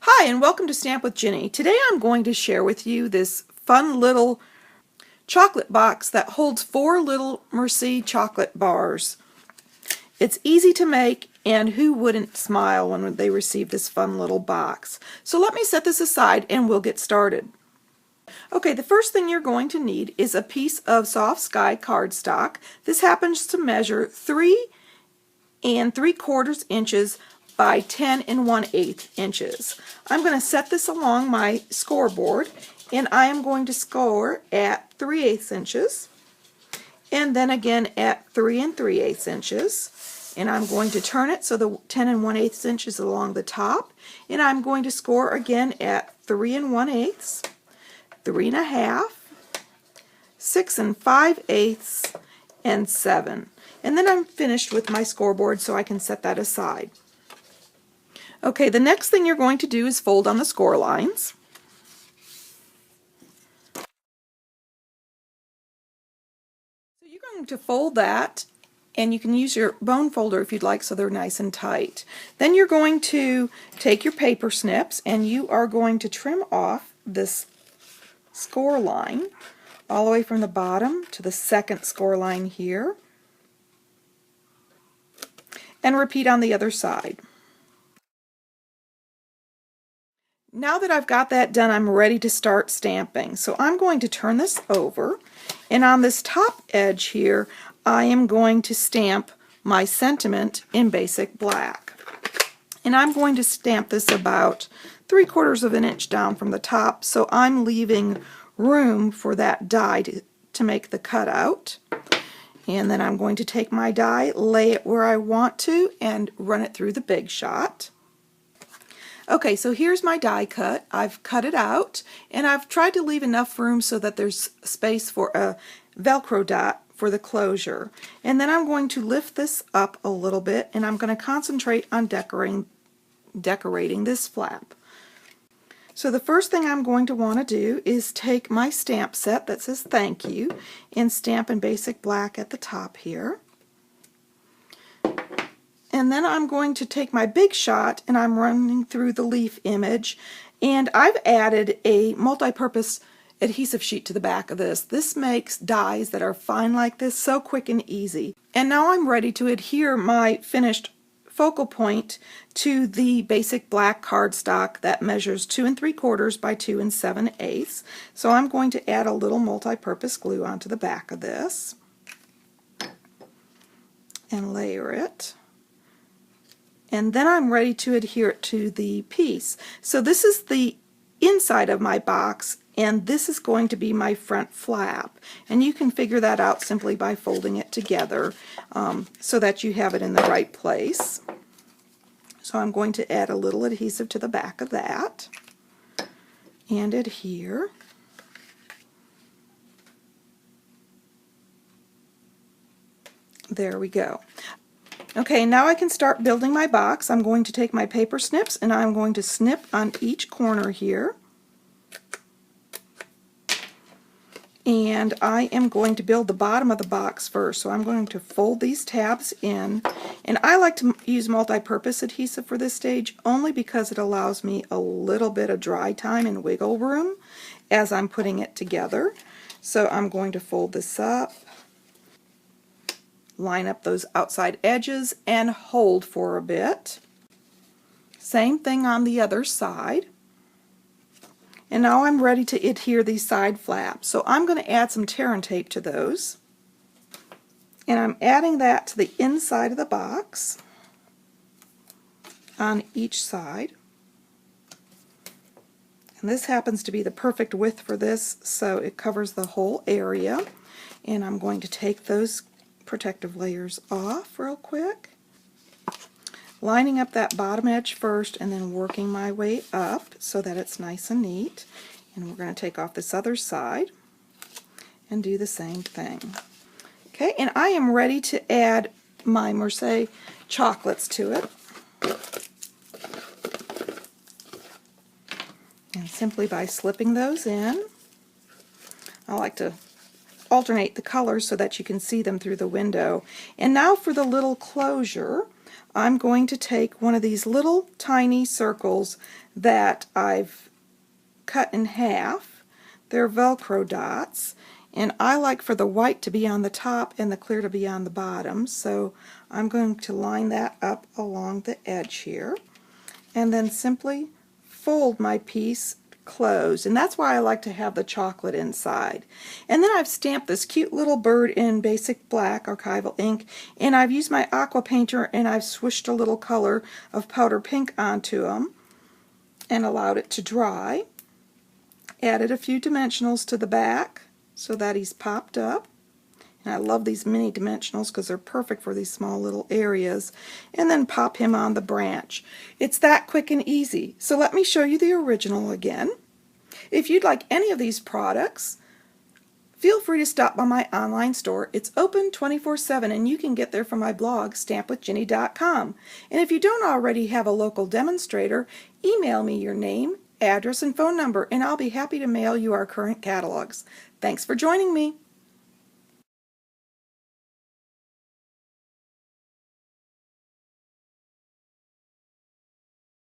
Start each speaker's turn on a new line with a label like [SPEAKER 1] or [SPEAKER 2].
[SPEAKER 1] Hi, and welcome to Stamp with Ginny. Today I'm going to share with you this fun little chocolate box that holds 4 little Merci chocolate bars. It's easy to make, and who wouldn't smile when they receive this fun little box? So let me set this aside and we'll get started. Okay, the first thing you're going to need is a piece of soft sky cardstock. This happens to measure 3 3/4 inches by 10 1/8 inches. I'm going to set this along my scoreboard, and I am going to score at 3/8 inches, and then again at 3 3/8 inches, and I'm going to turn it so the 10 1/8 inches along the top, and I'm going to score again at 3 1/8, 3 1/2, 6 5/8, and 7. And then I'm finished with my scoreboard, so I can set that aside. Okay, the next thing you're going to do is fold on the score lines. So you're going to fold that, and you can use your bone folder if you'd like, so they're nice and tight. Then you're going to take your paper snips, and you are going to trim off this score line all the way from the bottom to the second score line here, and repeat on the other side. Now that I've got that done, I'm ready to start stamping. So I'm going to turn this over, and on this top edge here, I am going to stamp my sentiment in basic black. And I'm going to stamp this about 3/4 of an inch down from the top, so I'm leaving room for that die to make the cutout. And then I'm going to take my die, lay it where I want to, and run it through the Big Shot. Okay, so here's my die cut. I've cut it out, and I've tried to leave enough room so that there's space for a Velcro dot for the closure. And then I'm going to lift this up a little bit, and I'm going to concentrate on decorating this flap. So the first thing I'm going to want to do is take my stamp set that says thank you and stamp in basic black at the top here. And then I'm going to take my Big Shot, and I'm running through the leaf image, and I've added a multi-purpose adhesive sheet to the back of this. This makes dies that are fine like this so quick and easy. And now I'm ready to adhere my finished focal point to the basic black cardstock that measures 2 3/4 by 2 7/8. So I'm going to add a little multi-purpose glue onto the back of this and layer it. And then I'm ready to adhere it to the piece. So this is the inside of my box, and this is going to be my front flap. And you can figure that out simply by folding it together so that you have it in the right place. So I'm going to add a little adhesive to the back of that and adhere. There we go. Okay, now I can start building my box. I'm going to take my paper snips, and I'm going to snip on each corner here. And I am going to build the bottom of the box first. So I'm going to fold these tabs in. And I like to use multi-purpose adhesive for this stage only because it allows me a little bit of dry time and wiggle room as I'm putting it together. So I'm going to fold this up, line up those outside edges, and hold for a bit. Same thing on the other side. And now I'm ready to adhere these side flaps. So I'm going to add some tear and tape to those. And I'm adding that to the inside of the box on each side. And this happens to be the perfect width for this, so it covers the whole area. And I'm going to take those protective layers off real quick, lining up that bottom edge first and then working my way up so that it's nice and neat. And we're going to take off this other side and do the same thing. Okay, and I am ready to add my Merci chocolates to it. And simply by slipping those in, I like to alternate the colors so that you can see them through the window. And now for the little closure, I'm going to take one of these little tiny circles that I've cut in half. They're Velcro dots, and I like for the white to be on the top and the clear to be on the bottom, so I'm going to line that up along the edge here and then simply fold my piece closed, and that's why I like to have the chocolate inside. And then I've stamped this cute little bird in basic black archival ink, and I've used my aqua painter and I've swished a little color of powder pink onto them and allowed it to dry. Added a few dimensionals to the back so that he's popped up. And I love these mini dimensionals because they're perfect for these small little areas. And then pop him on the branch. It's that quick and easy. So let me show you the original again. If you'd like any of these products, feel free to stop by my online store. It's open 24/7 and you can get there from my blog, stampwithjini.com. And if you don't already have a local demonstrator, email me your name, address, and phone number, and I'll be happy to mail you our current catalogs. Thanks for joining me.